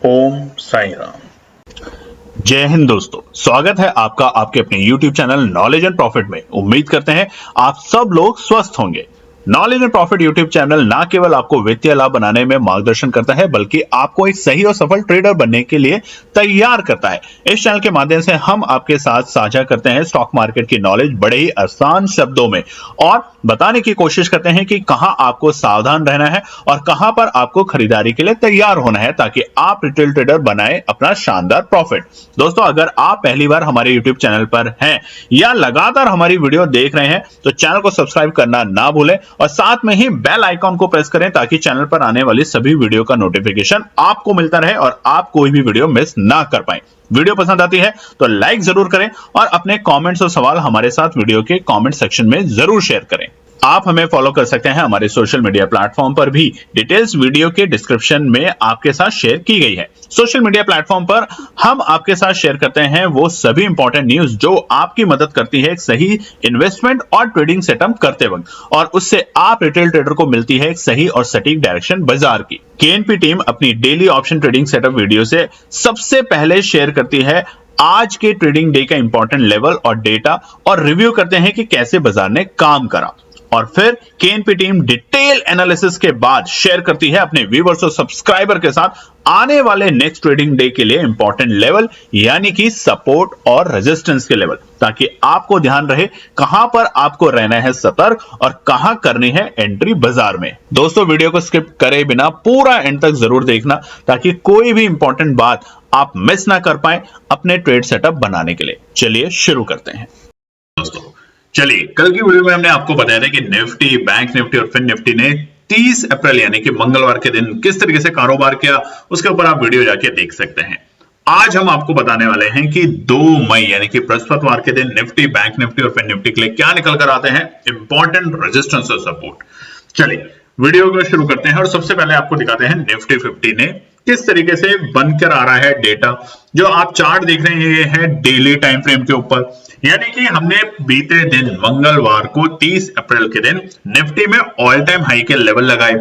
ओम साई राम। जय हिंद दोस्तों, स्वागत है आपका आपके अपने YouTube channel knowledge and profit में। उम्मीद करते हैं आप सब लोग स्वस्थ होंगे। Knowledge and profit YouTube channel ना केवल आपको वित्तीय लाभ बनाने में मार्गदर्शन करता है, बल्कि आपको एक सही और सफल ट्रेडर बनने के लिए तैयार करता है। इस चैनल के माध्यम से हम आपके साथ साझा करते हैं स्टॉक मार्केट की नॉलेज बड़े ही आसान शब्दों में, और बताने की कोशिश करते हैं कि कहां आपको सावधान रहना है और कहां पर आपको खरीदारी के लिए तैयार होना है, ताकि आप रिटेल ट्रेडर बनाए अपना शानदार प्रॉफिट। दोस्तों, अगर आप पहली बार हमारे YouTube चैनल पर हैं या लगातार हमारी वीडियो देख रहे हैं, तो चैनल को सब्सक्राइब करना ना भूलें और साथ में ही बेल आइकॉन को प्रेस करें, ताकि चैनल पर आने वाली सभी वीडियो का नोटिफिकेशन आपको मिलता रहे और आप कोई भी वीडियो मिस ना कर पाए। वीडियो पसंद आती है तो लाइक जरूर करें और अपने कमेंट्स और सवाल हमारे साथ वीडियो के कमेंट सेक्शन में जरूर शेयर करें। आप हमें फॉलो कर सकते हैं हमारे सोशल मीडिया प्लेटफॉर्म पर भी, डिटेल्स वीडियो के डिस्क्रिप्शन में आपके साथ शेयर की गई है। सोशल मीडिया प्लेटफॉर्म पर हम आपके साथ शेयर करते हैं वो सभी इंपॉर्टेंट न्यूज जो आपकी मदद करती है एक सही इन्वेस्टमेंट और ट्रेडिंग सेटअप करते वक्त, और उससे आप रिटेल ट्रेडर को मिलती है एक सही और सटीक डायरेक्शन बाजार की। केएनपी टीम अपनी daily option trading setup video से सबसे पहले शेयर करती है आज के ट्रेडिंग डे का इंपॉर्टेंट लेवल और डेटा, और रिव्यू करते हैं कि कैसे बाजार ने काम करा, और फिर केएनपी टीम डिटेल एनालिसिस के बाद शेयर करती है अपने व्यूअर्स और सब्सक्राइबर के साथ आने वाले नेक्स्ट ट्रेडिंग डे के लिए इंपॉर्टेंट लेवल, यानी कि सपोर्ट और रेजिस्टेंस के लेवल, ताकि आपको ध्यान रहे कहां पर आपको रहना है सतर्क और कहां करनी है एंट्री बाजार में। दोस्तों, वीडियो को स्किप करे बिना पूरा एंड तक जरूर देखना, ताकि कोई भी इंपॉर्टेंट बात आप मिस ना कर पाए अपने ट्रेड सेटअप बनाने के लिए। चलिए शुरू करते हैं। दोस्तों, चलिए, कल की वीडियो में हमने आपको बताया था कि निफ्टी, बैंक निफ्टी और फिन निफ्टी ने 30 अप्रैल यानी कि मंगलवार के दिन किस तरीके से कारोबार किया, उसके ऊपर आप वीडियो जाके देख सकते हैं। आज हम आपको बताने वाले हैं कि 2 मई यानी कि बृहस्पतिवार के दिन निफ्टी, बैंक निफ्टी और फिन निफ्टी के लिए क्या निकल कर आते हैं इंपॉर्टेंट रेजिस्टेंस और सपोर्ट। चलिए वीडियो को शुरू करते हैं और सबसे पहले आपको दिखाते हैं निफ्टी 50 ने किस तरीके से बनकर आ रहा है डेटा। जो आप चार्ट देख रहे हैं ये है डेली टाइम फ्रेम के ऊपर, यानी कि हमने बीते दिन मंगलवार को 30 अप्रैल के दिन निफ्टी में ऑल टाइम हाई के लेवल लगाए।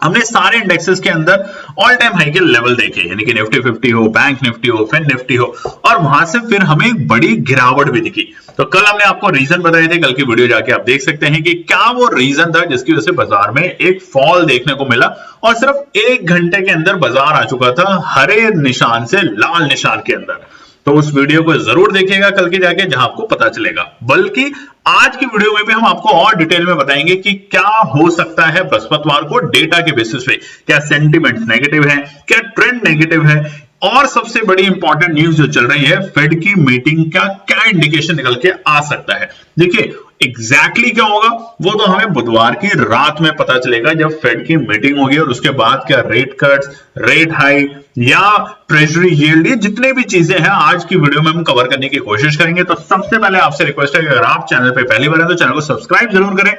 हमने सारे इंडेक्सेस के अंदर ऑल टाइम हाई के लेवल देखे, यानी कि निफ्टी 50 हो, बैंक निफ्टी हो, फिन निफ्टी हो, और वहां से फिर हमें एक बड़ी गिरावट भी दिखी। तो कल हमने आपको रीजन बताए थे, कल की वीडियो जाके आप देख सकते हैं कि क्या वो रीजन था जिसकी वजह से बाजार में एक फॉल देखने को मिला, और सिर्फ 1 घंटे के अंदर बाजार आ चुका था हरे निशान से लाल निशान के अंदर। तो उस वीडियो को जरूर देखिएगा कल की जाके, जहां आपको पता चलेगा। बल्कि आज की वीडियो में भी हम आपको और डिटेल में बताएंगे कि क्या हो सकता है बृहस्पतिवार को डेटा के बेसिस पे, क्या सेंटीमेंट नेगेटिव है, क्या ट्रेंड नेगेटिव है, और सबसे बड़ी इंपॉर्टेंट न्यूज जो चल रही है फेड की मीटिंग का क्या इंडिकेशन निकल के आ सकता है। देखिए एग्जैक्टली क्या होगा वो तो हमें बुधवार की रात में पता चलेगा, जब फेड की मीटिंग होगी, और उसके बाद क्या रेट कट्स, रेट हाई या ट्रेजरी यील्ड, ये जितने भी चीजें हैं आज की वीडियो में हम कवर करने की कोशिश करेंगे। तो सबसे पहले आपसे रिक्वेस्ट है कि अगर आप चैनल पे पहली बार हैं तो चैनल को सब्सक्राइब जरूर करें,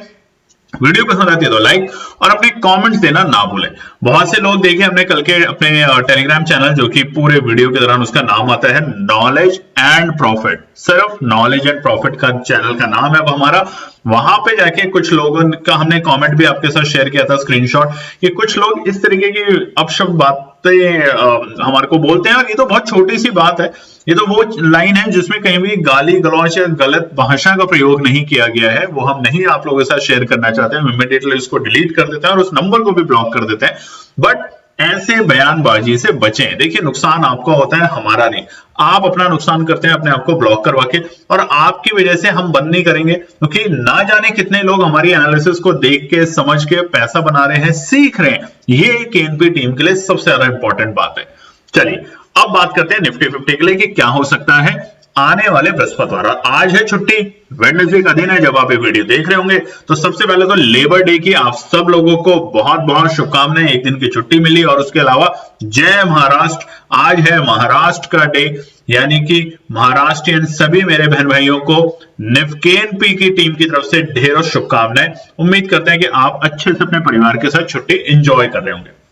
वीडियो पसंद आती है तो लाइक और अपने कमेंट्स देना ना भूलें। बहुत से लोग देखे हमने कल के अपने टेलीग्राम चैनल, जो कि पूरे वीडियो के दौरान उसका नाम आता है नॉलेज एंड प्रॉफिट, सिर्फ नॉलेज एंड प्रॉफिट का चैनल का नाम है अब हमारा। वहां पे जाके कुछ लोगों का हमने कमेंट भी आपके साथ शेयर किया था स्क्रीनशॉट, कि कुछ लोग इस तरीके की अपशब्द बातें हमारे को बोलते हैं, और ये तो बहुत छोटी सी बात है। ये तो वो लाइन है जिसमें कहीं भी गाली गलौज या गलत भाषा का प्रयोग नहीं किया गया है, वो हम नहीं आप लोगों के साथ शेयर करना चाहते हैं। इमीडिएटली उसको डिलीट कर देते हैं और उस नंबर को भी ब्लॉक कर देते हैं। बट ऐसे बयानबाजी से बचें। देखिए नुकसान आपका होता है, हमारा नहीं। आप अपना नुकसान करते हैं अपने आप को ब्लॉक करवा के, और आपकी वजह से हम बंद नहीं करेंगे, क्योंकि ना जाने कितने लोग हमारी एनालिसिस को देख के समझ के पैसा बना रहे हैं, सीख रहे हैं। ये केएनपी टीम के लिए सबसे ज्यादा इंपॉर्टेंट बात है। चलिए अब बात करते हैं निफ्टी 50 के लिए कि क्या हो सकता है आने वाले बृहस्पतिवार। आज है छुट्टी, वेडनेसडे का दिन है जब आप ये वीडियो देख रहे होंगे। तो सबसे पहले तो लेबर डे की आप सब लोगों को बहुत बहुत शुभकामनाएं, एक दिन की छुट्टी मिली। और उसके अलावा जय महाराष्ट्र, आज है महाराष्ट्र का डे, यानी कि महाराष्ट्रियन सभी मेरे बहन भाइयों को केएनपी की टीम की तरफ से ढेरों शुभकामनाएं। उम्मीद करते हैं कि आप अच्छे से अपने परिवार के साथ छुट्टी एंजॉय कर रहे होंगे।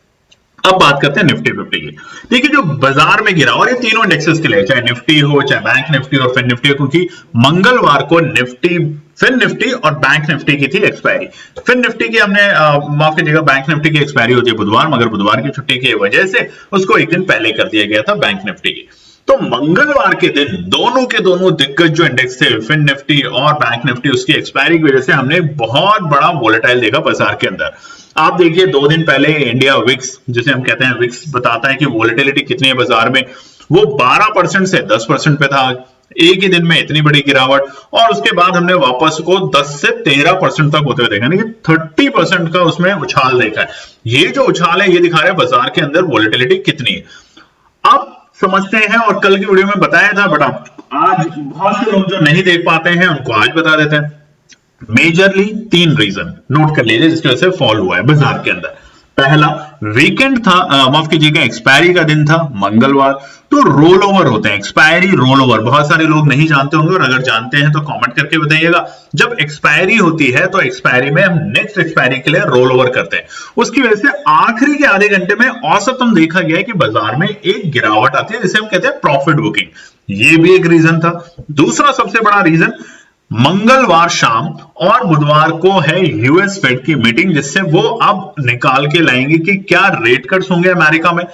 अब बात करते हैं निफ्टी 50 की। देखिए जो बाजार में गिरा, और ये तीनों इंडेक्सेस के लिए, चाहे निफ्टी हो, चाहे बैंक निफ्टी और फिन निफ्टी हो, क्योंकि मंगलवार को निफ्टी, फिन निफ्टी और बैंक निफ्टी की थी एक्सपायरी। फिन निफ्टी की हमने माफ कीजिएगा, बैंक निफ्टी की एक्सपायरी होती है बुधवार, मगर बुधवार की छुट्टी की वजह से उसको एक दिन पहले कर दिया गया था बैंक निफ्टी की। तो मंगलवार के दिन दोनों के दोनों दिग्गज जो इंडेक्स थे, फिन निफ्टी और बैंक निफ्टी, उसकी एक्सपायरी की वजह से हमने बहुत बड़ा वोलेटाइल देखा बाजार के अंदर। आप देखिए 2 दिन पहले इंडिया विक्स, जिसे हम कहते हैं, विक्स बताता है कि वोलेटिलिटी कितनी है बाजार में, वो 12% से 10% पे था। एक ही दिन में इतनी बड़ी गिरावट, और उसके बाद हमने वापस को 10 से 13% तक होते हुए देखा, यानी कि 30% का उसमें उछाल देखा है। ये जो उछाल है ये दिखा रहा है बाजार के अंदर वोलेटिलिटी कितनी है। अब समझते हैं, और कल की वीडियो में बताया था, बट आज बहुत से लोग जो नहीं देख पाते हैं उनको आज बता देते हैं। मेजरली 3 रीजन नोट कर लीजिए जिसकी वजह से फॉल हुआ है बाजार के अंदर। पहला, वीकेंड था, माफ कीजिएगा, एक्सपायरी का दिन था मंगलवार, तो रोल ओवर होते हैं, एक्सपायरी रोल ओवर बहुत सारे लोग नहीं जानते होंगे, और अगर जानते हैं तो कमेंट करके बताइएगा। जब एक्सपायरी होती है तो एक्सपायरी में हम नेक्स्ट एक्सपायरी के लिए रोल ओवर करते हैं। उसकी वजह से आखिरी के आधे घंटे में औसतन देखा गया है कि बाजार में एक गिरावट आती है, जिसे हम कहते हैं प्रॉफिट बुकिंग। ये भी एक रीजन था। दूसरा सबसे बड़ा रीजन, मंगलवार शाम और बुधवार को है यूएस फेड की मीटिंग, जिससे वो अब निकाल के लाएंगे कि क्या रेट कट्स होंगे अमेरिका में।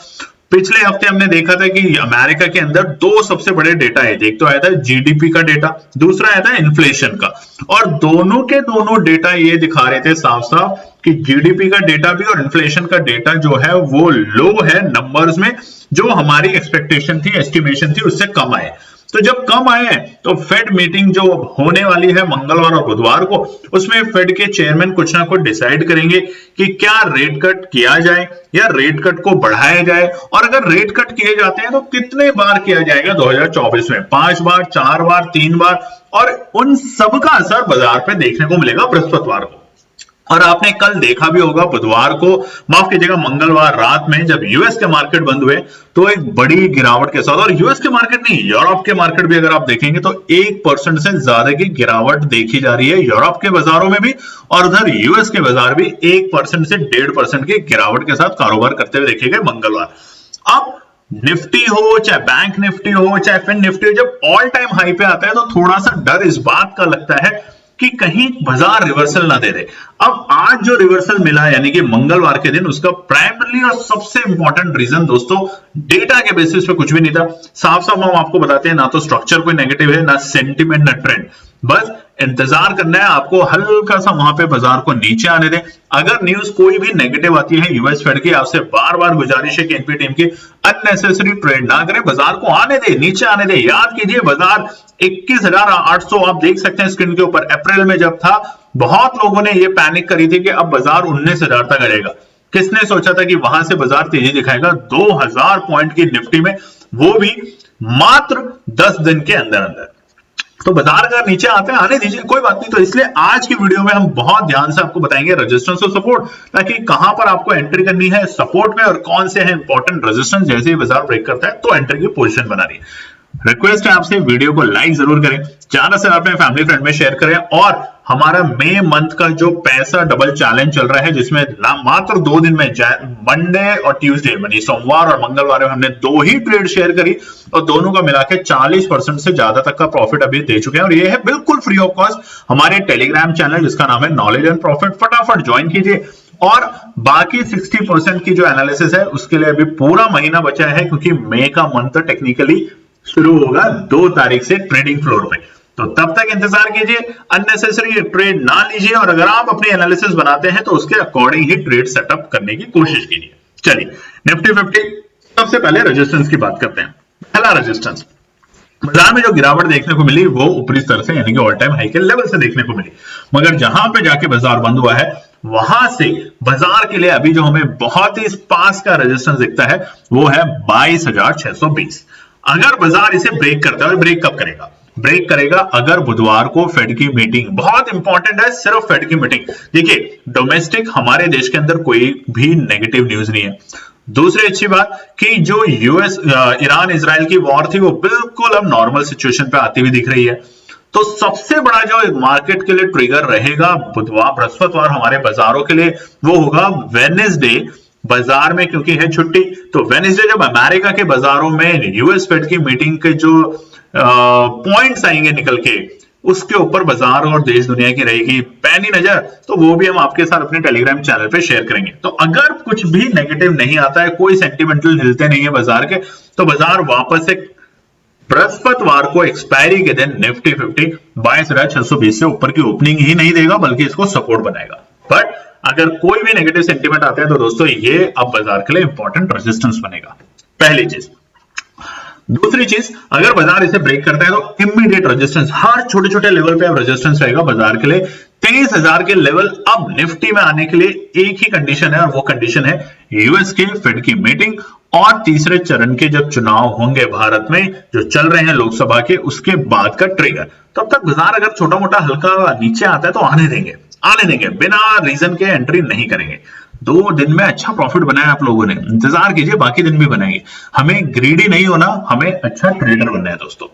पिछले हफ्ते हमने देखा था कि अमेरिका के अंदर 2 सबसे बड़े डेटा है, एक तो आया था जीडीपी का डेटा, दूसरा आया था इन्फ्लेशन का, और दोनों के दोनों डेटा ये दिखा रहे थे साफ साफ कि जीडीपी का डेटा भी और इन्फ्लेशन का डेटा जो है वो लो है नंबर्स में, जो हमारी एक्सपेक्टेशन थी, एस्टिमेशन थी, उससे कम आए। तो जब कम आए हैं तो फेड मीटिंग जो होने वाली है मंगलवार और बुधवार को, उसमें फेड के चेयरमैन कुछ ना कुछ डिसाइड करेंगे कि क्या रेट कट किया जाए या रेट कट को बढ़ाया जाए, और अगर रेट कट किए जाते हैं तो कितने बार किया जाएगा 2024 में, 5 बार, 4 बार, 3 बार, और उन सब का असर बाजार पे देखने को मिलेगा बृहस्पतिवार को। और आपने कल देखा भी होगा बुधवार को, माफ कीजिएगा मंगलवार रात में, जब यूएस के मार्केट बंद हुए तो एक बड़ी गिरावट के साथ, और यूएस के मार्केट नहीं, यूरोप के मार्केट भी अगर आप देखेंगे तो 1% से ज्यादा की गिरावट देखी जा रही है यूरोप के बाजारों में भी, और उधर यूएस के बाजार भी 1% से 1.5% की गिरावट के साथ कारोबार करते हुए देखे गए मंगलवार। अब निफ्टी हो, चाहे बैंक निफ्टी हो, चाहे फिन निफ्टी हो, जब ऑल टाइम हाई पे आता है तो थोड़ा सा डर इस बात का लगता है कि कहीं बाजार रिवर्सल ना दे दे। अब आज जो रिवर्सल मिला यानी कि मंगलवार के दिन, उसका प्राइमरी और सबसे इंपॉर्टेंट रीजन दोस्तों डेटा के बेसिस पे कुछ भी नहीं था। साफ साफ हम आपको बताते हैं, ना तो स्ट्रक्चर कोई नेगेटिव है, ना सेंटिमेंट, ना ट्रेंड, बस इंतजार करना है आपको, हल्का सा वहां पे बाजार को नीचे आने दें। अगर न्यूज कोई भी नेगेटिव आती है यूएस फेड की, आपसे बार बार गुजारिश है कि एनपी टीम की अननेसेसरी ट्रेड ना करें, बाजार को आने दे, नीचे आने दे। याद कीजिए बाजार 21,800 आप देख सकते हैं स्क्रीन के ऊपर, अप्रैल में जब था, बहुत लोगों ने ये पैनिक करी थी कि अब बाजार 19,000 तक आएगा। किसने सोचा था कि वहां से बाजार तेजी दिखाएगा 2000 पॉइंट की निफ्टी में, वो भी मात्र 10 दिन के अंदर अंदर। तो बाजार अगर नीचे आते हैं आने दीजिए, कोई बात नहीं। तो इसलिए आज की वीडियो में हम बहुत ध्यान से आपको बताएंगे रेजिस्टेंस और सपोर्ट, ताकि कहां पर आपको एंट्री करनी है सपोर्ट में, और कौन से हैं इंपॉर्टेंट रेजिस्टेंस, जैसे ही बाजार ब्रेक करता है तो एंट्री की पोजीशन बनानी है। रिक्वेस्ट है आपसे, वीडियो को लाइक जरूर करें, ज्यादा से अपने फैमिली फ्रेंड में शेयर करें, और हमारा मई मंथ का जो पैसा डबल चैलेंज चल रहा है, जिसमें मात्र 2 दिन में, मंडे और ट्यूसडे, यानी सोमवार और मंगलवार में हमने 2 ही ट्रेड शेयर करी, और दोनों का मिला के 40% से ज्यादा तक का प्रॉफिट अभी दे चुके हैं, और ये है बिल्कुल फ्री ऑफ कॉस्ट हमारे टेलीग्राम चैनल जिसका नाम है नॉलेज एंड प्रॉफिट। फटाफट ज्वाइन कीजिए, और बाकी 60% की जो एनालिसिस है उसके लिए अभी पूरा महीना बचा है, क्योंकि मई का मंथ टेक्निकली शुरू होगा 2 तारीख से ट्रेडिंग फ्लोर पे। तो तब तक इंतजार कीजिए, अननेसेसरी ट्रेड ना लीजिए, और अगर आप अपनी एनालिसिस बनाते हैं तो उसके अकॉर्डिंग ही ट्रेड सेटअप करने की कोशिश कीजिए। चलिए निफ्टी 50 सबसे पहले रेजिस्टेंस की बात करते हैं। पहला रेजिस्टेंस, बाजार में जो गिरावट देखने को मिली वो ऊपरी स्तर से, यानी कि ऑल टाइम हाई के लेवल से देखने को मिली, मगर जहां पे जाके बाजार बंद हुआ है वहां से बाजार के लिए अभी जो हमें बहुत ही पास का रेजिस्टेंस दिखता है वो है 22,620। अगर बाजार इसे ब्रेक करता है, ब्रेक कब करेगा? ब्रेक करेगा अगर बुधवार को फेड की मीटिंग, बहुत इंपॉर्टेंट है, सिर्फ फेड की मीटिंग। देखिए डोमेस्टिक हमारे देश के अंदर कोई भी नेगेटिव न्यूज नहीं है। दूसरी अच्छी बात कि जो यूएस ईरान इजराइल की वॉर थी वो बिल्कुल अब नॉर्मल सिचुएशन पे आती हुई दिख रही है। तो सबसे बड़ा जो मार्केट के लिए ट्रिगर रहेगा बुधवार बृहस्पतिवार हमारे बाजारों के लिए, वो होगा वेडनेसडे बाजार में क्योंकि है छुट्टी, तो वेडनेसडे जब अमेरिका के बाजारों में यूएस फेड की मीटिंग के जो पॉइंट्स आएंगे निकल के, उसके ऊपर बाजार और देश दुनिया की रहेगी पैनी नजर, तो वो भी हम आपके साथ अपने टेलीग्राम चैनल पे शेयर करेंगे। तो अगर कुछ भी नेगेटिव नहीं आता है, कोई सेंटिमेंटल हिलते नहीं है बाजार के, तो बाजार वापस से बृहस्पतिवार को एक्सपायरी के दिन निफ्टी 50 22,620 से ऊपर की ओपनिंग ही नहीं देगा, बल्कि इसको सपोर्ट बनाएगा। बट अगर कोई भी नेगेटिव सेंटीमेंट आता है तो दोस्तों ये अब बाजार के लिए इंपॉर्टेंट रेजिस्टेंस बनेगा, पहली चीज। दूसरी चीज, अगर बाजार इसे ब्रेक करता है तो इमीडिएट रेजिस्टेंस, हर छोटे छोटे लेवल पे अब रेजिस्टेंस रहेगा बाजार के लिए। 23,000 के लेवल अब निफ्टी में आने के लिए एक ही कंडीशन है, और वो कंडीशन है यूएस के फेड की मीटिंग और तीसरे चरण के जब चुनाव होंगे भारत में जो चल रहे हैं लोकसभा के, उसके बाद का ट्रिगर। तब तक बाजार अगर छोटा मोटा हल्का नीचे आता है तो आने देंगे, बिना रीजन के एंट्री नहीं करेंगे। 2 दिन में अच्छा प्रॉफिट बनाया आप लोगों ने, इंतजार कीजिए, बाकी दिन भी बनाएंगे। हमें ग्रीडी नहीं होना, हमें अच्छा ट्रेडर बनना है दोस्तों।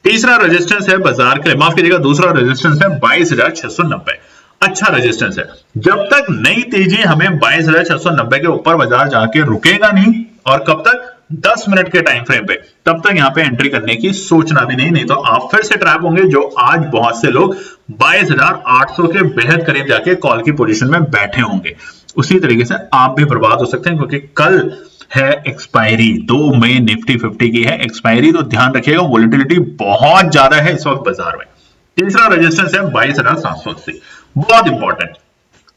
तीसरा रेजिस्टेंस है बाजार के लिए, माफ कीजिएगा, दूसरा रेजिस्टेंस है 22,690, अच्छा रेजिस्टेंस है। जब तक नई तेजी हमें 22,690 के ऊपर बाजार जाके रुकेगा नहीं, और कब तक, 10 मिनट के टाइम फ्रेम पे, तब तक यहां पे एंट्री करने की सोचना भी नहीं तो आप फिर से ट्रैप होंगे, जो आज बहुत से लोग 22,800 के बेहद करीब जाके कॉल की पोजीशन में बैठे होंगे। उसी तरीके से आप भी बर्बाद हो सकते हैं, क्योंकि कल है एक्सपायरी, 2 मई निफ्टी 50 की है एक्सपायरी, तो ध्यान रखिएगा, वोलेटिलिटी बहुत ज्यादा है इस वक्त बाजार में। तीसरा रेजिस्टेंस है 22,780, बहुत इंपॉर्टेंट।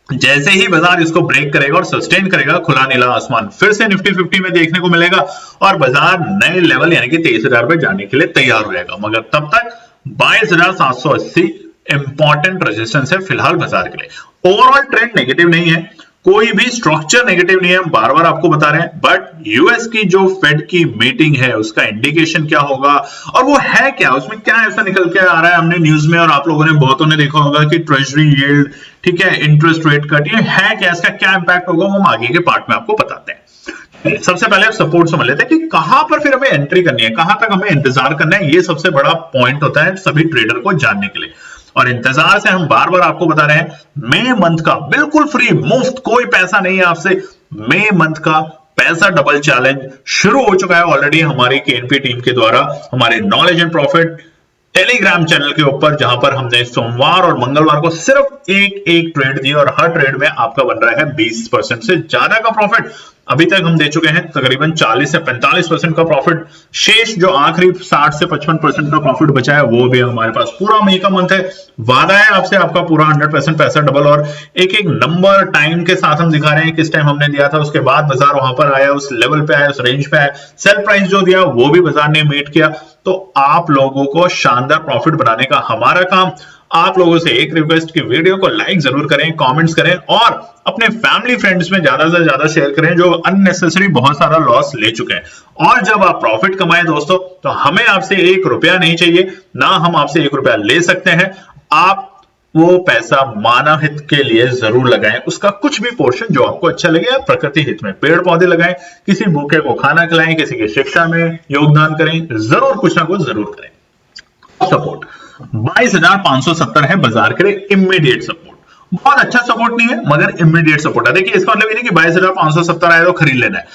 जैसे ही बाजार इसको ब्रेक करेगा और सस्टेन करेगा, खुला नीला आसमान फिर से निफ्टी 50 में देखने को मिलेगा, और बाजार नए लेवल यानी कि 23,000 पे जाने के लिए तैयार हो जाएगा। मगर तब तक 22,780 इंपॉर्टेंट रेजिस्टेंस है फिलहाल बाजार के लिए। ओवरऑल ट्रेंड नेगेटिव नहीं है, कोई भी स्ट्रक्चर नेगेटिव नहीं है, हम बार बार आपको बता रहे हैं। बट यूएस की जो फेड की मीटिंग है उसका इंडिकेशन क्या होगा, और वो है क्या, उसमें क्या ऐसा निकल के आ रहा है, हमने न्यूज में और आप लोगों ने बहुतों ने देखा होगा कि ट्रेजरी यील्ड, ठीक है, इंटरेस्ट रेट कट, ये है क्या, इसका क्या इंपैक्ट होगा, वो हम आगे के पार्ट में आपको बताते हैं। सबसे पहले आप सपोर्ट समझ लेते हैं कि कहां पर फिर हमें एंट्री करनी है, कहां तक हमें इंतजार करना है। ये सबसे बड़ा पॉइंट होता है सभी ट्रेडर को जानने के लिए, और इंतजार से हम बार बार आपको बता रहे हैं, मई मंथ का बिल्कुल फ्री, मुफ्त, कोई पैसा नहीं है आपसे, मई मंथ का पैसा डबल चैलेंज शुरू हो चुका है ऑलरेडी हमारी केएनपी टीम के द्वारा, हमारे knowledge and profit Telegram channel के ऊपर, जहां पर हमने सोमवार और मंगलवार को सिर्फ एक ट्रेड दी, और हर ट्रेड में आपका बन रहा है 20% से ज्यादा का प्रॉफिट। अभी तक हम दे चुके हैं तकरीबन 40 से 45% का प्रॉफिट, शेष जो आखिरी 60 से 55% का प्रॉफिट बचा है वो भी हमारे पास। पूरा मई का मंथ है, वादा है आपसे आपका पूरा 100% पैसा डबल, और एक एक नंबर टाइम के साथ हम दिखा रहे हैं किस टाइम हमने दिया था, उसके बाद बाजार वहां पर आया, उस लेवल पे आया, उस रेंज पे आया, सेल प्राइस जो दिया वो भी बाजार ने मीट किया। तो आप लोगों को शानदार प्रॉफिट बनाने का हमारा काम। आप लोगों से एक रिक्वेस्ट की वीडियो को लाइक जरूर करें, कमेंट्स करें, और अपने फैमिली फ्रेंड्स में ज्यादा से ज्यादा शेयर करें जो अननेसेसरी बहुत सारा लॉस ले चुके हैं। और जब आप प्रॉफिट कमाएं दोस्तों, तो हमें आपसे 1 रुपया नहीं चाहिए, ना हम आपसे 1 रुपया ले सकते हैं। आप वो पैसा मानव हित के लिए जरूर लगाएं, उसका कुछ भी पोर्शन जो आपको अच्छा लगे, आप प्रकृति हित में पेड़ पौधे लगाएं, किसी भूखे को खाना खिलाएं, किसी की शिक्षा में योगदान करें, जरूर कुछ ना कुछ जरूर करें। सपोर्ट 22,570 है बाजार के लिए इमीडिएट सपोर्ट, बहुत अच्छा सपोर्ट नहीं है मगर इमीडिएट सपोर्ट है। देखिए इसका मतलब ये नहीं कि 22,570 आए तो खरीद लेना है,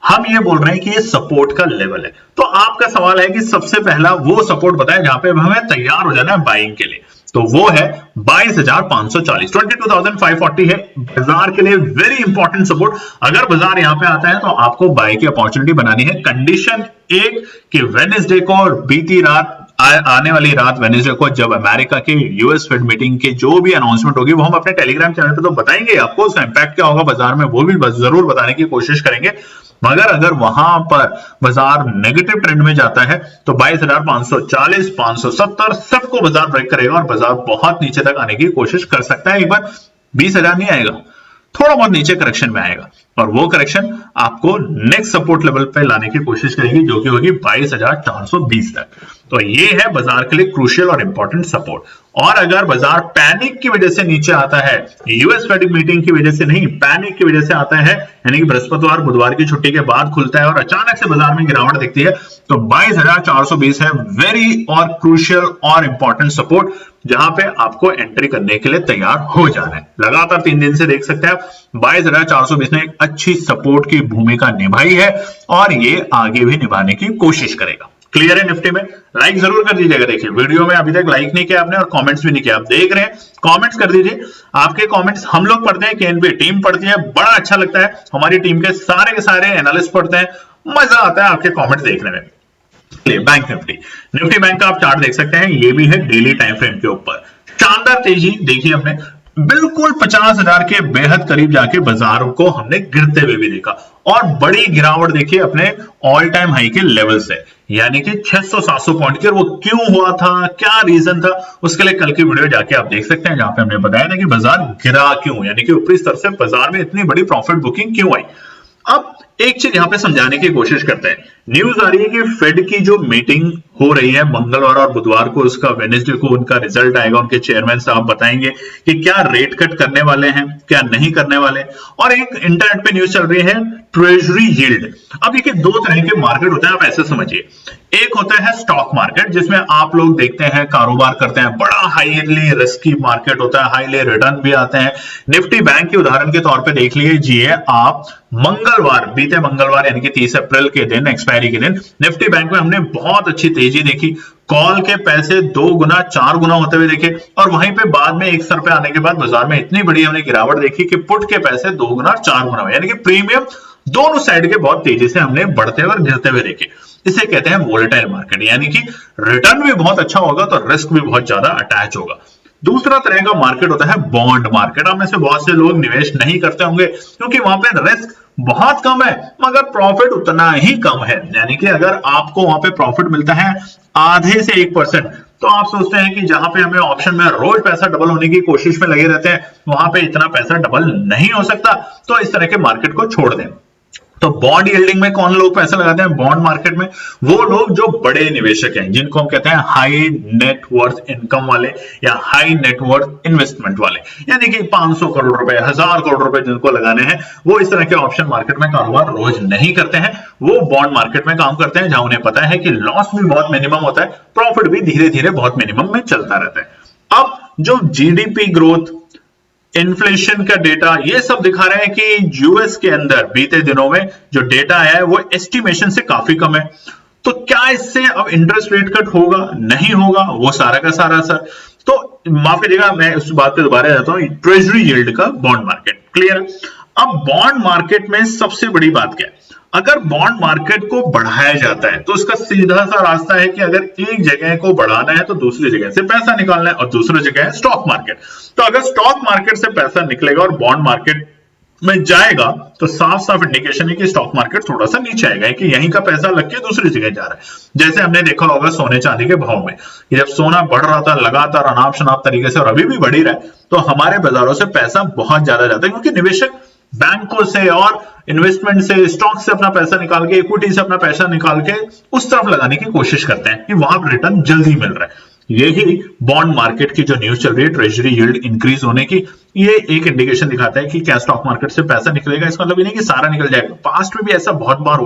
हम ये बोल रहे हैं कि ये सपोर्ट का लेवल है। तो आपका सवाल है कि सबसे पहला वो सपोर्ट बताएं जहां पे हमें तैयार हो जाना है बाइंग के लिए, तो वो है 22,540, 22,540 है बाजार के लिए वेरी इंपॉर्टेंट सपोर्ट। अगर बाजार यहां पे आता है तो आपको बाई की अपॉर्चुनिटी बनानी है। कंडीशन एक कि वेडनेसडे को और बीती रात, आने वाली रात वेडनेसडे को, जब अमेरिका के यूएस फेड मीटिंग के जो भी अनाउंसमेंट होगी वो हम अपने टेलीग्राम चैनल पे तो बताएंगे आपको, उसका इंपैक्ट क्या होगा बाजार में वो भी जरूर बताने की कोशिश करेंगे। मगर अगर वहां पर बाजार नेगेटिव ट्रेंड में जाता है तो 22,540, 570 सबको बाजार ब्रेक करेगा और बाजार बहुत नीचे तक आने की कोशिश कर सकता है। एक बार 20,000 नहीं आएगा, थोड़ा बहुत नीचे करेक्शन में आएगा, और वो करेक्शन आपको नेक्स्ट सपोर्ट लेवल पे लाने की कोशिश करेगी जो कि होगी 22,420 तक। तो ये है बाजार के लिए क्रूशियल और इंपॉर्टेंट सपोर्ट। और अगर बाजार पैनिक की वजह से नीचे आता है, यूएस फेड मीटिंग की वजह से नहीं, पैनिक की वजह से आता है, यानी कि बृहस्पतिवार बुधवार की छुट्टी के बाद खुलता है और अचानक से बाजार में गिरावट दिखती है, तो 22,420 है वेरी और क्रूशियल और इंपॉर्टेंट सपोर्ट। जहां पे आपको एंट्री करने के लिए तैयार हो जाना है। लगातार 3 दिन से देख सकते हैं आप 22,420 ने एक अच्छी सपोर्ट की भूमिका निभाई है और ये आगे भी निभाने की कोशिश करेगा। क्लियर है निफ्टी में? लाइक जरूर कर दीजिएगा। देखिए वीडियो में अभी तक लाइक नहीं किया आपने और कमेंट्स भी नहीं किया, आप देख रहे हैं, कमेंट्स कर दीजिए। आपके कमेंट्स हम लोग पढ़ते हैं, केएनबी टीम पढ़ती है, बड़ा अच्छा लगता है। हमारी टीम के सारे एनालिस्ट पढ़ते हैं, मजा आता है आपके कमेंट्स देखने में। बैंक निफ्टी बैंक का आप चार्ट देख सकते हैं, ये भी है डेली टाइम फ्रेम के ऊपर। शानदार तेजी देखी हमने, बिल्कुल 50,000 के बेहद करीब जाके बाजार को हमने गिरते हुए भी देखा और बड़ी गिरावट देखी अपने ऑल टाइम हाई के लेवल से, यानी कि 600-700 पॉइंट की। और वो क्यों हुआ था, क्या रीजन था, उसके लिए कल की वीडियो जाके आप देख सकते हैं, जहां पे हमने बताया था कि बाजार गिरा क्यों, यानी कि ऊपरी स्तर से बाजार में इतनी बड़ी प्रॉफिट बुकिंग क्यों आई। अब एक चीज यहां पे समझाने की कोशिश करते हैं। न्यूज आ रही है कि फेड की जो मीटिंग हो रही है मंगलवार और बुधवार को, उसका वेडनेसडे को उनका रिजल्ट आएगा, उनके चेयरमैन साहब बताएंगे कि क्या रेट कट करने वाले हैं, क्या नहीं करने वाले। और एक इंटरनेट पे न्यूज चल रही है ट्रेजरी यील्ड। अब देखिए दो तरह के मार्केट होते हैं, आप ऐसे समझिए। एक होता है स्टॉक मार्केट, जिसमें आप लोग देखते हैं कारोबार करते हैं, बड़ा हाईली रिस्की मार्केट होता है, हाईली रिटर्न भी आते हैं। निफ्टी बैंक के उदाहरण के तौर पे देख लीजिए आप, मंगलवार, बीते मंगलवार यानी कि 30 अप्रैल के दिन, एक्सपायरी के दिन, निफ्टी बैंक में हमने बहुत अच्छी तेजी देखी। कॉल के पैसे 2 गुना 4 गुना होते हुए देखे और वहीं पे बाद में 1 स्तर पे आने के बाद बाजार में इतनी बड़ी हमने गिरावट देखी कि पुट के पैसे 2 गुना 4 गुना, यानी कि प्रीमियम दोनों साइड के बहुत तेजी से हमने बढ़ते हुए और गिरते हुए देखे। इसे कहते हैं वोलेटाइल मार्केट, यानी कि रिटर्न भी बहुत अच्छा होगा तो रिस्क भी बहुत ज्यादा अटैच होगा। दूसरा तरह का मार्केट होता है बॉन्ड मार्केट। आप में से बहुत से लोग निवेश नहीं करते होंगे क्योंकि वहां पे रिस्क बहुत कम है मगर प्रॉफिट उतना ही कम है, यानी कि अगर आपको वहां पे प्रॉफिट मिलता है आधे से 1%, तो आप सोचते हैं कि जहां पे हमें ऑप्शन में रोज पैसा डबल होने की कोशिश में लगे रहते हैं, वहां पे इतना पैसा डबल नहीं हो सकता, तो इस तरह के मार्केट को छोड़ दें। तो बॉन्ड यील्डिंग में कौन लोग पैसा लगाते हैं बॉन्ड मार्केट में? वो लोग जो बड़े निवेशक हैं, जिनको हम कहते हैं हाई नेटवर्थ इनकम वाले या हाई नेटवर्थ इन्वेस्टमेंट वाले, यानी कि 500 करोड़ रुपए, 1000 करोड़ रुपए जिनको लगाने हैं, वो इस तरह के ऑप्शन मार्केट में कारोबार रोज नहीं करते हैं। वो बॉन्ड मार्केट में काम करते हैं जहां उन्हें पता है कि लॉस भी बहुत मिनिमम होता है, प्रॉफिट भी धीरे धीरे बहुत मिनिमम में चलता रहता है। अब जो जीडीपी ग्रोथ, इन्फ्लेशन का डेटा, ये सब दिखा रहे हैं कि यूएस के अंदर बीते दिनों में जो डेटा है वो एस्टिमेशन से काफी कम है। तो क्या इससे अब इंटरेस्ट रेट कट होगा, नहीं होगा, वो सारा का सारा असर। तो माफ कीजिएगा, मैं उस बात पे दोबारा जाता हूं, ट्रेजरी यील्ड का बॉन्ड मार्केट। क्लियर है? अब बॉन्ड मार्केट में सबसे बड़ी बात क्या है? अगर बॉन्ड मार्केट को बढ़ाया जाता है तो उसका सीधा सा रास्ता है कि अगर एक जगह को बढ़ाना है तो दूसरी जगह से पैसा निकालना है, और दूसरी जगह है स्टॉक मार्केट। तो अगर स्टॉक मार्केट से पैसा निकलेगा और बॉन्ड मार्केट में जाएगा तो साफ साफ इंडिकेशन है कि स्टॉक मार्केट थोड़ा सा नीचे आएगा, कि यहीं का पैसा लग के दूसरी जगह जा रहा है। जैसे हमने देखा होगा सोने चांदी के भाव में, जब सोना बढ़ रहा था लगातार अनाप शनाप तरीके से, और अभी भी बढ़ ही रहा है, तो हमारे बाजारों से पैसा बहुत ज्यादा जाता है, क्योंकि निवेशक बैंकों से और इन्वेस्टमेंट से, स्टॉक से अपना पैसा निकाल के, इक्विटी से अपना पैसा निकाल के उस तरफ लगाने की कोशिश करते हैं कि वहां रिटर्न जल्दी मिल रहा है। यही बॉन्ड मार्केट की जो न्यूज चल रही है ट्रेजरी यील्ड इंक्रीज होने की, ये एक इंडिकेशन दिखाता है कि क्या स्टॉक मार्केट से पैसा निकलेगा। इसका मतलब ये नहीं कि सारा निकल जाएगा, पास्ट में भी ऐसा बहुत बार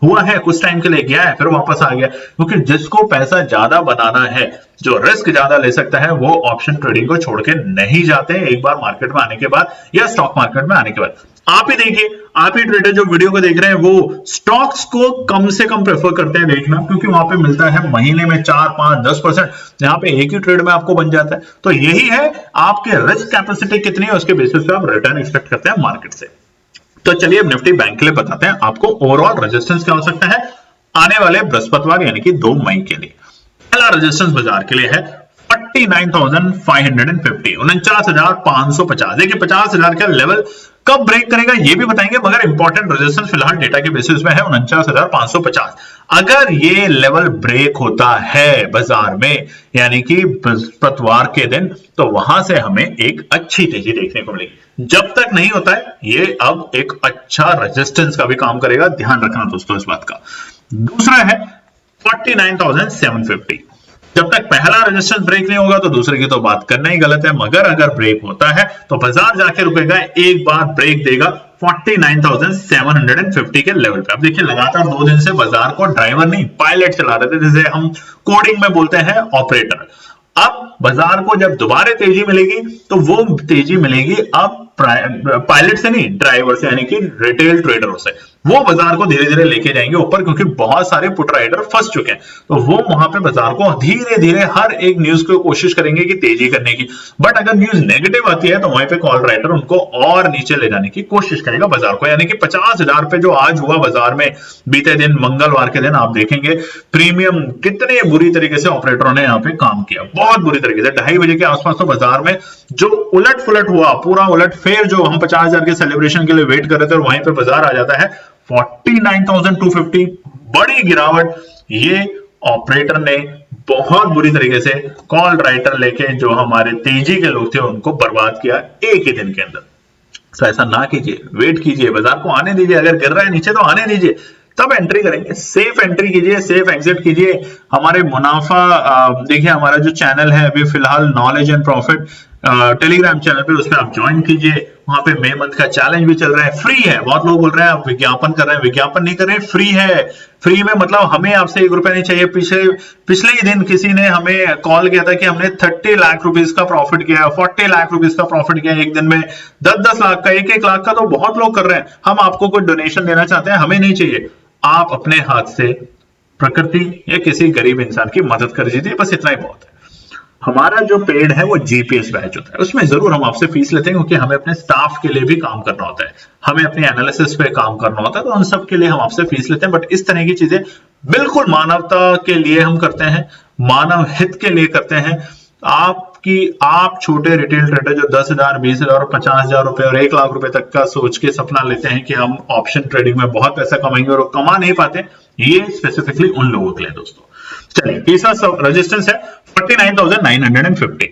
हुआ है, कुछ टाइम के लिए गया है फिर वापस आ गया, क्योंकि जिसको पैसा ज्यादा बनाना है, जो रिस्क ज्यादा ले सकता है, वो ऑप्शन ट्रेडिंग को छोड़ के नहीं जाते एक बार मार्केट में आने के बाद या स्टॉक मार्केट में आने के बाद। आप ही देखिए, आप ही ट्रेडर जो वीडियो को देख रहे हैं वो स्टॉक्स को कम से कम प्रेफर करते हैं देखना, क्योंकि वहां पे मिलता है महीने में 4, 5, 10%, जहां पे एक ही ट्रेड में आपको बन जाता है। तो यही है आपके रिस्क कैपेसिटी कितनी है, उसके बेसिस पे आप रिटर्न एक्सपेक्ट करते हैं मार्केट से। तो चलिए अब निफ्टी बैंक के लिए बताते हैं आपको ओवरऑल रेजिस्टेंस क्या हो सकता है आने वाले बृहस्पतिवार यानी कि 2 मई के लिए। पहला रेजिस्टेंस बाजार के लिए है 49,550, 49,550। देखिए 50,000 का लेवल कब ब्रेक करेगा ये भी बताएंगे, मगर इंपॉर्टेंट रेजिस्टेंस फिलहाल डेटा के बेसिस में है 49,550। अगर ये लेवल ब्रेक होता है बाजार में यानी कि बृहस्पतिवार के दिन, तो वहां से हमें एक अच्छी तेजी देखने को मिलेगी। जब तक नहीं होता है ये अब एक अच्छा रेजिस्टेंस का भी काम करेगा, ध्यान रखना दोस्तों इस बात का। दूसरा है 49,750। जब तक पहला रेजिस्टेंस ब्रेक नहीं होगा तो दूसरे की तो बात करना ही गलत है, मगर अगर ब्रेक होता है तो बाजार जाके रुकेगा, एक बार ब्रेक देगा 49,750 के लेवल पे। अब देखिए लगातार 2 दिन से बाजार को ड्राइवर नहीं पायलट चला रहे थे, जिसे हम कोडिंग में बोलते हैं ऑपरेटर। अब बाजार को जब दोबारा तेजी मिलेगी तो वो तेजी मिलेगी अब पायलट से नहीं, ड्राइवर से, यानी कि रिटेल ट्रेडरों से। वो बाजार को धीरे धीरे लेके जाएंगे ऊपर, क्योंकि बहुत सारे पुट राइडर फंस चुके हैं। तो वो वहां पे बाजार को धीरे धीरे हर एक न्यूज को कोशिश करेंगे कि तेजी करने की। बट अगर न्यूज नेगेटिव आती है तो वहीं पे कॉल राइटर उनको और नीचे ले जाने की कोशिश करेगा बाजार को। यानी कि 50,000 पे जो आज हुआ बाजार में बीते दिन मंगलवार के दिन, आप देखेंगे प्रीमियम कितने बुरी तरीके से ऑपरेटरों ने यहाँ पे काम किया, बहुत बुरी तरीके से। 2:30 बजे के आसपास तो बाजार में जो उलट फुलट हुआ, पूरा उलट फेर, जो हम 50,000 के सेलिब्रेशन के लिए वेट कर रहे थे और वहीं पे बाजार आ जाता है 49,250, बड़ी गिरावट। ये ऑपरेटर ने बहुत बुरी तरीके से कॉल राइटर लेके जो हमारे तेजी के लोग थे उनको बर्बाद किया एक ही दिन के अंदर। तो ऐसा ना कीजिए, वेट कीजिए, बाजार को आने दीजिए। अगर गिर रहा है नीचे तो आने दीजिए, तब एंट्री करेंगे। सेफ एंट्री कीजिए, सेफ एग्जिट कीजिए। हमारे मुनाफा देखिए, हमारा जो चैनल है अभी फिलहाल knowledge and profit Telegram channel पे, उसमें आप ज्वाइन कीजिए। वहां पे मई मंथ का चैलेंज भी चल रहा है, फ्री है। बहुत लोग बोल रहे हैं आप विज्ञापन कर रहे हैं, विज्ञापन नहीं कर रहे हैं, फ्री है। फ्री में मतलब हमें आपसे 1 रुपया नहीं चाहिए। पिछले ही दिन किसी ने हमें कॉल किया था कि हमने 30 लाख रुपीस का प्रॉफिट किया, 40 लाख रुपीस का प्रॉफिट किया एक दिन में, 10-10 लाख का, 1-1 लाख का तो बहुत लोग कर रहे हैं। हम आपको कोई डोनेशन देना चाहते हैं, हमें नहीं चाहिए। आप अपने हाथ से प्रकृति या किसी गरीब इंसान की मदद कर दीजिए, बस इतना ही बहुत है। हमारा जो पेड है वो जीपीएस बैच होता है, उसमें जरूर हम आपसे फीस लेते हैं, क्योंकि हमें अपने स्टाफ के लिए भी काम करना होता है, हमें अपने एनालिसिस पे काम करना होता है, तो उन सब के लिए हम आपसे फीस लेते हैं। बट इस तरह की चीजें बिल्कुल मानवता के लिए हम करते हैं, मानव हित के लिए करते हैं। आप छोटे रिटेल ट्रेडर जो 10,000, 20,000 और 50,000 रुपए और 1 लाख रुपए तक का सोच के सपना लेते हैं कि हम ऑप्शन ट्रेडिंग में बहुत पैसा कमाएंगे और कमा नहीं पाते, ये स्पेसिफिकली उन लोगों के लिए दोस्तों। चलिए, तीसरा रेजिस्टेंस है 49,950।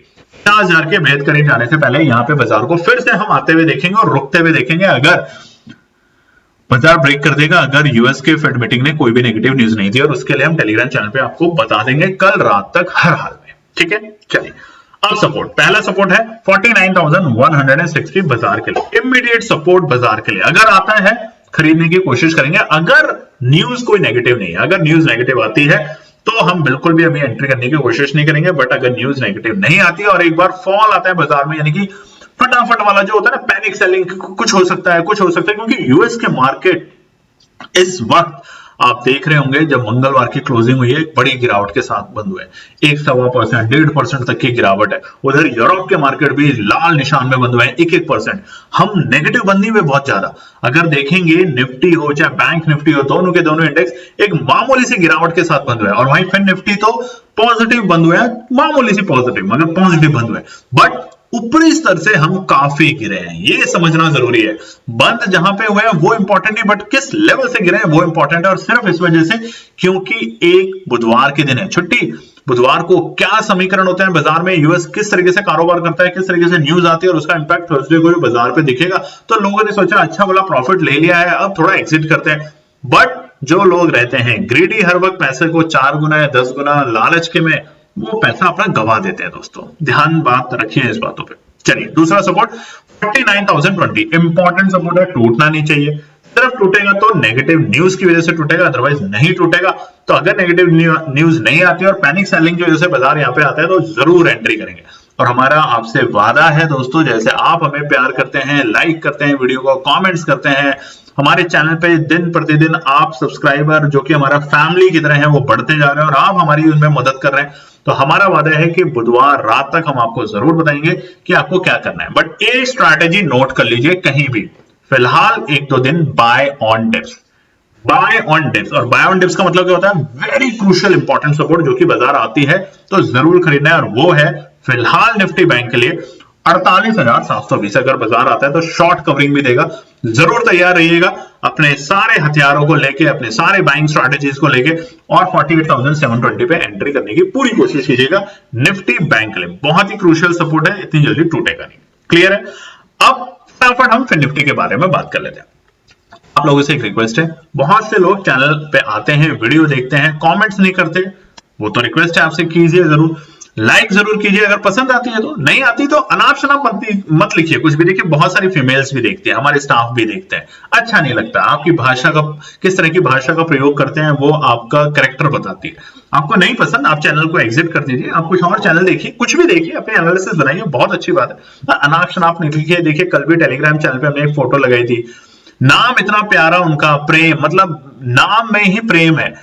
50,000 के भेद करीब जाने से पहले यहाँ पे बाजार को फिर से हम आते हुए देखेंगे और रुकते हुए देखेंगे। अगर बाजार ब्रेक कर देगा, अगर यूएस के फेड मीटिंग ने कोई भी नेगेटिव न्यूज नहीं दी, और उसके लिए हम टेलीग्राम चैनल पे आपको बता देंगे कल रात तक हर हाल में, ठीक है। चलिए, अब सपोर्ट, पहला सपोर्ट है 49,160 बाजार के लिए, इमीडिएट सपोर्ट बाजार के लिए। अगर आता है खरीदने की कोशिश करेंगे, अगर न्यूज कोई नेगेटिव नहीं है। अगर न्यूज नेगेटिव आती है तो हम बिल्कुल भी अभी एंट्री करने की कोशिश नहीं करेंगे। बट अगर न्यूज नेगेटिव नहीं आती है और एक बार फॉल आता है बाजार में, यानी कि फटाफट वाला जो होता है ना, पैनिक सेलिंग, कुछ हो सकता है, क्योंकि यूएस के मार्केट इस वक्त आप देख रहे होंगे, जब मंगलवार की क्लोजिंग हुई है एक बड़ी गिरावट के साथ बंद हुए, 1.25%, 1.5% तक की गिरावट है। उधर यूरोप के मार्केट भी लाल निशान में बंद हुए हैं, 1-1%। हम नेगेटिव बंद नहीं हुए बहुत ज्यादा। अगर देखेंगे निफ्टी हो चाहे बैंक निफ्टी हो, दोनों के दोनों इंडेक्स एक मामूली सी गिरावट के साथ बंद हुए हैं, और वहीं फिर निफ्टी तो पॉजिटिव बंद हुए हैं, मामूली सी पॉजिटिव, मगर पॉजिटिव बंद हुए। बट ऊपरी स्तर से हम काफी गिरे हैं, ये समझना जरूरी है। बंद जहां पे हुए हैं वो इंपॉर्टेंट नहीं, बट किस लेवल से गिरे हैं वो इंपॉर्टेंट है। और सिर्फ इस वजह से क्योंकि एक बुधवार के दिन है, छुट्टी। बुधवार को क्या समीकरण होते हैं बाजार में, यूएस किस तरीके से कारोबार करता है, किस तरीके से न्यूज आती है, और उसका इंपैक्ट थर्सडे को भी बाजार पे दिखेगा। तो लोगों ने सोचा अच्छा वाला प्रॉफिट ले लिया है, अब थोड़ा एग्जिट करते हैं। बट जो लोग रहते हैं ग्रीडी, हर वक्त पैसे को 4 गुना या 10 गुना लालच के में, वो पैसा अपना गवा देते हैं दोस्तों। ध्यान बात रखिए इस बातों पे। चलिए, दूसरा सपोर्ट 49,020, इंपॉर्टेंट सपोर्ट है, टूटना नहीं चाहिए। सिर्फ टूटेगा तो नेगेटिव न्यूज की वजह से टूटेगा, अदरवाइज नहीं टूटेगा। तो अगर नेगेटिव न्यूज नहीं आती और पैनिक सेलिंग की वजह से बाजार यहाँ पे आता है तो जरूर एंट्री करेंगे। और हमारा आपसे वादा है दोस्तों, जैसे आप हमें प्यार करते हैं, लाइक करते हैं वीडियो को, कमेंट्स करते हैं, हमारे चैनल पे दिन प्रतिदिन आप सब्सक्राइबर जो कि हमारा फैमिली की तरह है वो बढ़ते जा रहे हैं, और आप हमारी उनमें मदद कर रहे हैं। तो हमारा वादा है कि बुधवार रात तक हम आपको जरूर बताएंगे कि आपको क्या करना है। बट एक स्ट्रैटेजी नोट कर लीजिए कहीं भी, फिलहाल 1-2 दिन buy on dips, buy on dips. और बाय ऑन डिप्स का मतलब क्या होता है, वेरी क्रूशियल इंपॉर्टेंट सपोर्ट जो कि बाजार आती है तो जरूर खरीदना है, और वो है फिलहाल निफ्टी बैंक के लिए 48,720। अगर बाजार आता है तो शॉर्ट कवरिंग भी देगा, जरूर तैयार रहिएगा अपने सारे हथियारों को लेके, अपने सारे बाइंग स्ट्रैटेजीज को लेके, और 48,720 पे एंट्री करने की पूरी कोशिश कीजिएगा निफ्टी बैंक के लिए। बहुत ही क्रूशियल सपोर्ट है, इतनी जल्दी टूटेगा नहीं। क्लियर है? अब फटाफट हम फिर निफ्टी के बारे में बात कर लेते हैं। आप लोगों से एक रिक्वेस्ट है, बहुत से लोग चैनल पे आते हैं, वीडियो देखते हैं, कमेंट्स नहीं करते, वो तो रिक्वेस्ट है आपसे कीजिए जरूर। लाइक जरूर कीजिए अगर पसंद आती है, तो नहीं आती तो अनाप शनाप मत लिखिए कुछ भी। देखिए बहुत सारी फीमेल्स भी देखते हैं, हमारे स्टाफ भी देखते हैं, अच्छा नहीं लगता। आपकी भाषा का, किस तरह की भाषा का प्रयोग करते हैं वो आपका कैरेक्टर बताती है। आपको नहीं पसंद, आप चैनल को एग्जिट कर दीजिए, आप कुछ और चैनल देखिए, कुछ भी देखिए, अपने एनालिसिस बनाइए, बहुत अच्छी बात है। अनाप शनाप नहीं लिखिए। देखिए कल भी टेलीग्राम चैनल पे हमने एक फोटो लगाई थी, नाम इतना प्यारा उनका, प्रेम, मतलब नाम में ही प्रेम है,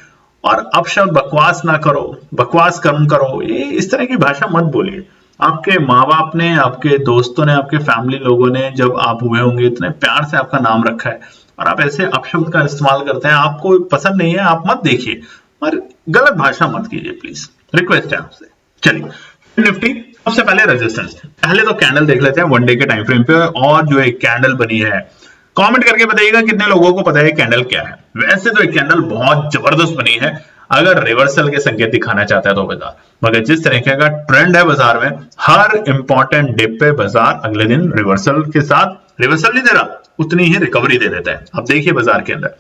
और अपशब्द बकवास ना करो, बकवास कम करो, ये इस तरह की भाषा मत बोलिए। आपके माँ बाप ने, आपके दोस्तों ने, आपके फैमिली लोगों ने जब आप हुए होंगे इतने प्यार से आपका नाम रखा है, और आप ऐसे अपशब्द का इस्तेमाल करते हैं, आपको पसंद नहीं है, आप मत देखिए, और गलत भाषा मत कीजिए प्लीज, रिक्वेस्ट है आपसे। चलिए निफ्टी, सबसे पहले रेजिस्टेंस, पहले तो कैंडल देख लेते हैं वन डे के टाइम फ्रेम पे, और जो एक कैंडल बनी है, कमेंट करके बताइएगा कितने लोगों को पता है कैंडल क्या है। वैसे तो एक कैंडल बहुत जबरदस्त बनी है, अगर रिवर्सल के संकेत दिखाना चाहता है तो बाजार, मगर जिस तरीके का ट्रेंड है बाजार में, हर इंपॉर्टेंट डिप पे बाजार अगले दिन रिवर्सल के साथ, रिवर्सल नहीं दे रहा, उतनी ही रिकवरी दे देता है। अब देखिए बाजार के अंदर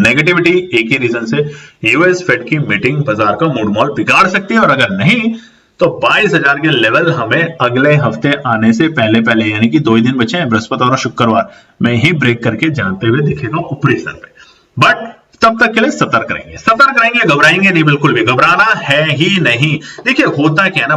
नेगेटिविटी एक ही रीजन से, यूएस फेड की मीटिंग बाजार का मूड मॉल बिगाड़ सकती है, और अगर नहीं तो 22,000 के लेवल हमें अगले हफ्ते आने से पहले पहले, यानी कि 2 ही दिन बचे हैं, बृहस्पतिवार और शुक्रवार में ही ब्रेक करके जाते हुए दिखेगा ऊपरी स्तर पे। बट तब तक के लिए सतर्क रहेंगे, सतर्क रहेंगे, घबराएंगे नहीं, बिल्कुल भी घबराना है ही नहीं। देखिए होता क्या है ना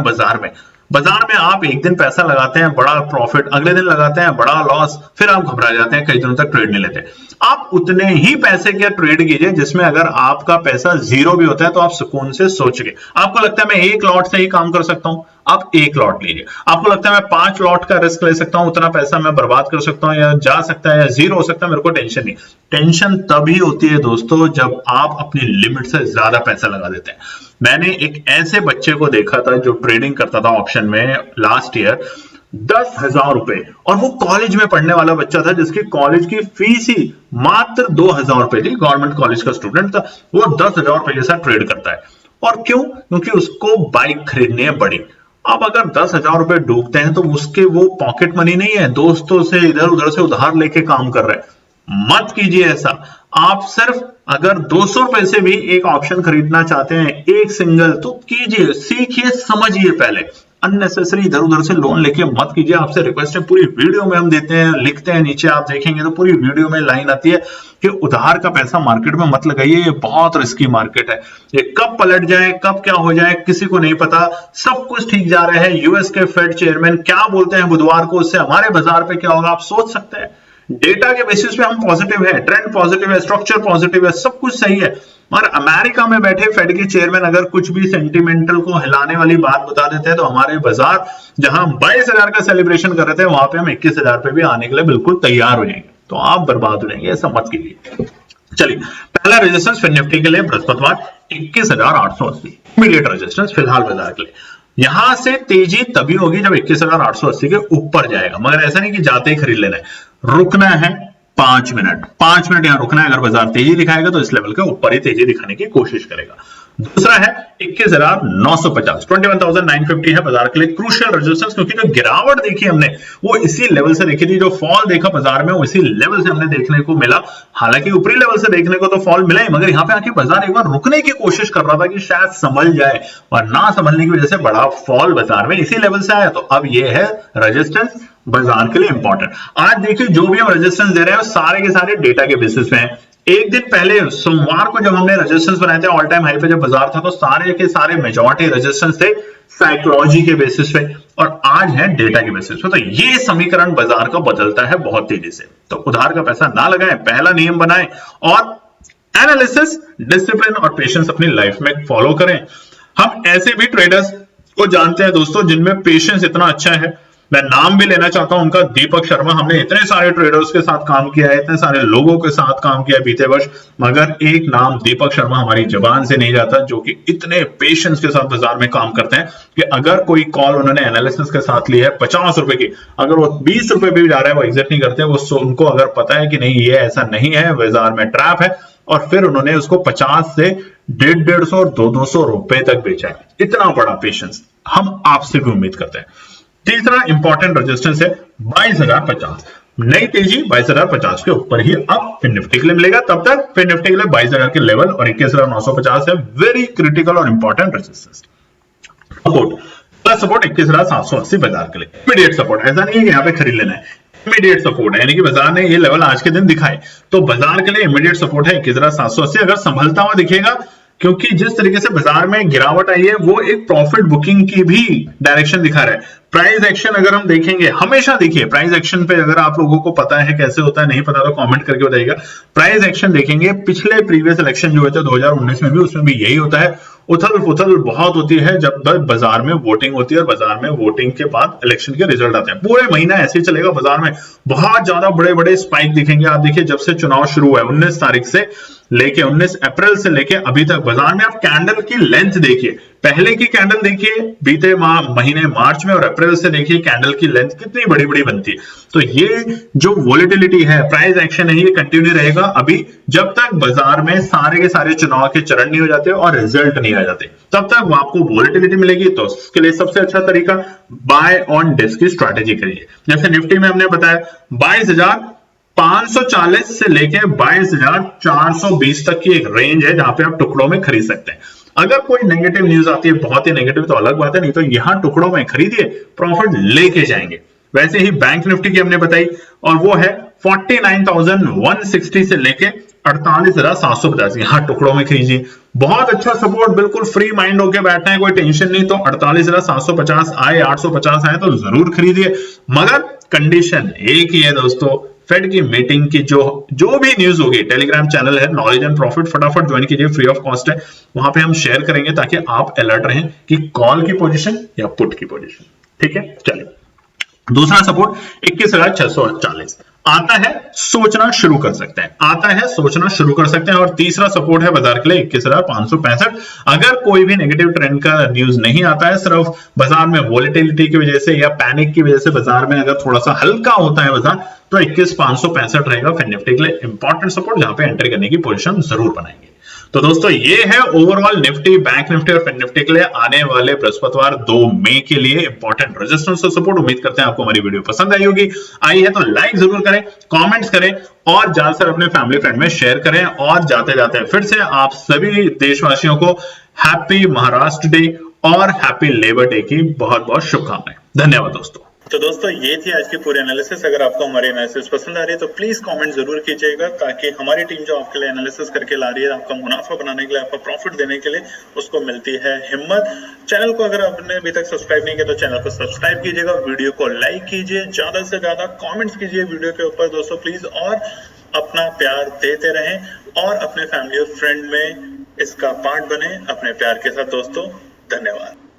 बाजार में आप एक दिन पैसा लगाते हैं, बड़ा प्रॉफिट, अगले दिन लगाते हैं बड़ा लॉस, फिर आप घबरा जाते हैं, कई दिनों तक ट्रेड नहीं लेते। आप उतने ही पैसे के ट्रेड कीजिए जिसमें अगर आपका पैसा जीरो भी होता है तो आप सुकून से सोचिए। आपको लगता है मैं एक लॉट से ही काम कर सकता हूं, आप एक लॉट लीजिए। आपको लगता है मैं 5 लॉट का रिस्क ले सकता हूं, उतना पैसा मैं बर्बाद कर सकता हूं, या जा सकता है, या जीरो हो सकता है, मेरे को टेंशन नहीं। टेंशन तभी होती है दोस्तों जब आप अपनी लिमिट से ज्यादा पैसा लगा देते हैं। मैंने एक ऐसे बच्चे को देखा था जो ट्रेडिंग करता था ऑप्शन में लास्ट ईयर, 10,000 रुपए, और वो कॉलेज में पढ़ने वाला बच्चा था जिसकी कॉलेज की फीस ही मात्र 2,000 रुपए थी, गवर्नमेंट कॉलेज का स्टूडेंट था, वो 10,000 रुपए के साथ ट्रेड करता है। और क्यों? क्योंकि उसको बाइक खरीदनी है बड़ी। अब अगर 10,000 रुपए डूबते हैं तो उसके वो पॉकेट मनी नहीं है, दोस्तों से इधर उधर से उधार लेके काम कर रहे हैं। मत कीजिए ऐसा। आप सिर्फ अगर 200 रुपए से भी एक ऑप्शन खरीदना चाहते हैं, एक सिंगल, तो कीजिए, सीखिए, समझिए पहले। अननेसेसरी इधर उधर से लोन लेके मत कीजिए। आपसे रिक्वेस्ट है, पूरी वीडियो में हम देते हैं, लिखते हैं नीचे, आप देखेंगे तो पूरी वीडियो में लाइन आती है कि उधार का पैसा मार्केट में मत लगाइए, ये बहुत रिस्की मार्केट है, ये कब पलट जाए, कब क्या हो जाए किसी को नहीं पता। सब कुछ ठीक जा रहा है, यूएस के फेड चेयरमैन क्या बोलते हैं बुधवार को, उससे हमारे बाजार पे क्या होगा आप सोच सकते हैं। डेटा के बेसिस पे हम पॉजिटिव है, ट्रेंड पॉजिटिव है, स्ट्रक्चर पॉजिटिव है, सब कुछ सही है। और अमेरिका में बैठे फेड के चेयरमैन अगर कुछ भी सेंटिमेंटल को हिलाने वाली बात बता देते हैं तो हमारे बाजार जहां 22,000 का सेलिब्रेशन कर रहे थे वहां पे हम 21,000 पे भी आने के लिए बिल्कुल तैयार हो जाएंगे। तो आप बर्बाद हो जाएंगे, ऐसा मत कीजिए। चलिए, पहला रेजिस्टेंस फिर निफ्टी के लिए बृहस्पतिवार 21,880 इमीडिएट रेजिस्टेंस फिलहाल बाजार के लिए। यहां से तेजी तभी होगी जब 21,880 के ऊपर जाएगा, मगर ऐसा नहीं कि जाते ही खरीद लेना है, रुकना है 5 मिनट यहां रुकना है। अगर बाजार तेजी दिखाएगा तो इस लेवल के ऊपर ही तेजी दिखाने की कोशिश करेगा। दूसरा है 21,950, 21,950 है बाजार के लिए क्रूशियल रेजिस्टेंस, क्योंकि जो गिरावट देखी हमने वो इसी लेवल से देखी थी, जो फॉल देखा बाजार में वो इसी लेवल से हमने देखने को मिला। हालांकि ऊपरी लेवल से देखने को तो फॉल मिला ही, मगर यहाँ पे आके बाजार एक बार रुकने की कोशिश कर रहा था कि शायद संभल जाए, और ना संभलने की वजह से बड़ा फॉल बाजार में इसी लेवल से आया। तो अब ये है रेजिस्टेंस बाजार के लिए इंपॉर्टेंट। आज देखिए जो भी हम रेजिस्टेंस दे रहे हैं सारे के सारे डेटा के बेसिस पे हैं। एक दिन पहले सोमवार को जब हमने रेजिस्टेंस बनाए थे ऑल टाइम हाई पे जब बाजार था, तो सारे के सारे मेजॉरिटी रेजिस्टेंस थे साइकोलॉजी के बेसिस पे, और आज है डेटा के बेसिस पे। तो ये समीकरण बाजार का बदलता है बहुत तेजी से। तो उधार का पैसा ना लगाएं, पहला नियम बनाएं, और एनालिसिस, डिसिप्लिन और पेशेंस अपनी लाइफ में फॉलो करें। हम ऐसे भी ट्रेडर्स को जानते हैं दोस्तों जिनमें पेशेंस इतना अच्छा है, मैं नाम भी लेना चाहता हूं उनका, दीपक शर्मा। हमने इतने सारे ट्रेडर्स के साथ काम किया है, इतने सारे लोगों के साथ काम किया है बीते वर्ष, मगर एक नाम दीपक शर्मा हमारी जबान से नहीं जाता, जो कि इतने पेशेंस के साथ बाजार में काम करते हैं कि अगर कोई कॉल उन्होंने एनालिसिस के साथ ली है 50 रुपए की, अगर वो 20 रुपए भी जा रहा है वो एग्जिट नहीं करते। वो उनको अगर पता है कि नहीं ये ऐसा नहीं है, बाजार में ट्रैप है, और फिर उन्होंने उसको 50 से 150 और 200 रुपए तक बेचा है। इतना बड़ा पेशेंस हम आपसे भी उम्मीद करते हैं। तीसरा इंपॉर्टेंट रेजिस्टेंस है 22,050, नई तेजी 22,050 के ऊपर ही अब फिर निफ्टी के लिए मिलेगा। तब तक फिर निफ्टी के लिए 22,000 के लेवल और 21,950 है वेरी क्रिटिकल और important resistance. Support plus support 21,780 बाजार के लिए। इमीडिएट सपोर्ट ऐसा नहीं है कि यहाँ पे खरीद लेना है, इमीडिएट सपोर्ट है, यानी कि बाजार ने ये लेवल आज के दिन दिखाए तो बाजार के लिए इमीडिएट सपोर्ट है 21,780। अगर संभलता हुआ दिखेगा, क्योंकि जिस तरीके से बाजार में गिरावट आई है वो एक प्रॉफिट बुकिंग की भी डायरेक्शन दिखा रहा है। प्राइस एक्शन अगर हम देखेंगे, हमेशा देखिए प्राइस एक्शन पे, अगर आप लोगों को पता है कैसे होता है, नहीं पता तो कमेंट करके बताइएगा। प्राइस एक्शन देखेंगे, पिछले प्रीवियस इलेक्शन जो हुए थे 2019 में भी, उसमें भी यही होता है। उथल पुथल बहुत होती है जब बाजार में वोटिंग होती है और बाजार में वोटिंग के बाद इलेक्शन के रिजल्ट आते हैं। पूरे महीना ऐसे ही चलेगा, बाजार में बहुत ज्यादा बड़े बड़े स्पाइक दिखेंगे। आप देखिए जब से चुनाव शुरू हुआ है 19 तारीख से लेके 19 अप्रैल से लेके अभी तक बाजार में आप कैंडल की लेंथ देखिए, पहले की कैंडल देखिए बीते महीने मार्च में और अप्रैल से देखिए कैंडल की लेंथ कितनी बड़ी बड़ी बनती है। तो ये जो वोलेटिलिटी है, प्राइस एक्शन है, ये कंटिन्यू रहेगा अभी जब तक बाजार में सारे के सारे चुनाव के चरण नहीं हो जाते और रिजल्ट नहीं आ जाते, तब तक आपको वोलेटिलिटी मिलेगी। तो उसके लिए सबसे अच्छा तरीका बाय ऑन डिस्क की स्ट्रैटेजी करिए। जैसे निफ्टी में हमने बताया 22,540 से लेके 22,420 तक की एक रेंज है जहां पे आप टुकड़ों में खरीद सकते हैं। अगर कोई नेगेटिव न्यूज आती है, बहुत ही नेगेटिव, तो अलग बात है, नहीं तो यहां टुकड़ों में खरीदिए, प्रॉफिट लेके जाएंगे। वैसे ही बैंक निफ्टी की हमने बताई और वो है 49,160 से लेके 48,750, यहां टुकड़ों में खरीदिए। बहुत अच्छा सपोर्ट, बिल्कुल फ्री माइंड होके बैठना है, कोई टेंशन नहीं। तो 48,750 आए, 850 आए तो जरूर खरीदिए, मगर कंडीशन एक ही है दोस्तों, फेड की मीटिंग की जो भी न्यूज होगी, टेलीग्राम चैनल है नॉलेज एंड प्रॉफिट, फटाफट ज्वाइन कीजिए, फ्री ऑफ कॉस्ट है। वहां पे हम शेयर करेंगे ताकि आप अलर्ट रहें कि कॉल की पोजीशन या पुट की पोजीशन। ठीक है, चलिए दूसरा सपोर्ट 21,640 आता है, सोचना शुरू कर सकते हैं, आता है सोचना शुरू कर सकते हैं। और तीसरा सपोर्ट है बाजार के लिए 21,565। अगर कोई भी नेगेटिव ट्रेंड का न्यूज नहीं आता है, सिर्फ बाजार में वोलेटिलिटी की वजह से या पैनिक की वजह से बाजार में अगर थोड़ा सा हल्का होता है बाजार, तो 21,565 रहेगा फिर निफ्टी के लिए इंपॉर्टेंट सपोर्ट, जहां पे एंट्री करने की पोजीशन जरूर बनाएंगे। तो दोस्तों ये है ओवरऑल निफ्टी, बैंक निफ्टी और फिन निफ्टी के लिए आने वाले बृहस्पतिवार 2 मई के लिए इंपॉर्टेंट रेजिस्टेंस और सपोर्ट। उम्मीद करते हैं आपको हमारी वीडियो पसंद आई होगी। आई है तो लाइक जरूर करें, कमेंट्स करें और ज्यादातर अपने फैमिली फ्रेंड में शेयर करें। और जाते जाते फिर से आप सभी देशवासियों को हैप्पी महाराष्ट्र डे और हैप्पी लेबर डे की बहुत बहुत शुभकामनाएं। धन्यवाद दोस्तों। तो दोस्तों ये थी आज की पूरी एनालिसिस। अगर आपको हमारी एनालिसिस पसंद आ रही है तो प्लीज कमेंट जरूर कीजिएगा, ताकि हमारी टीम जो आपके लिए एनालिसिस करके ला रही है, आपका मुनाफा बनाने के लिए, आपका प्रॉफिट देने के लिए, उसको मिलती है हिम्मत। चैनल को अगर आपने अभी तक सब्सक्राइब नहीं किया तो चैनल को सब्सक्राइब कीजिएगा, वीडियो को लाइक कीजिए, ज्यादा से ज्यादा कॉमेंट्स कीजिए वीडियो के ऊपर दोस्तों प्लीज, और अपना प्यार देते रहें और अपने फैमिली और फ्रेंड में इसका पार्ट बने अपने प्यार के साथ दोस्तों। धन्यवाद।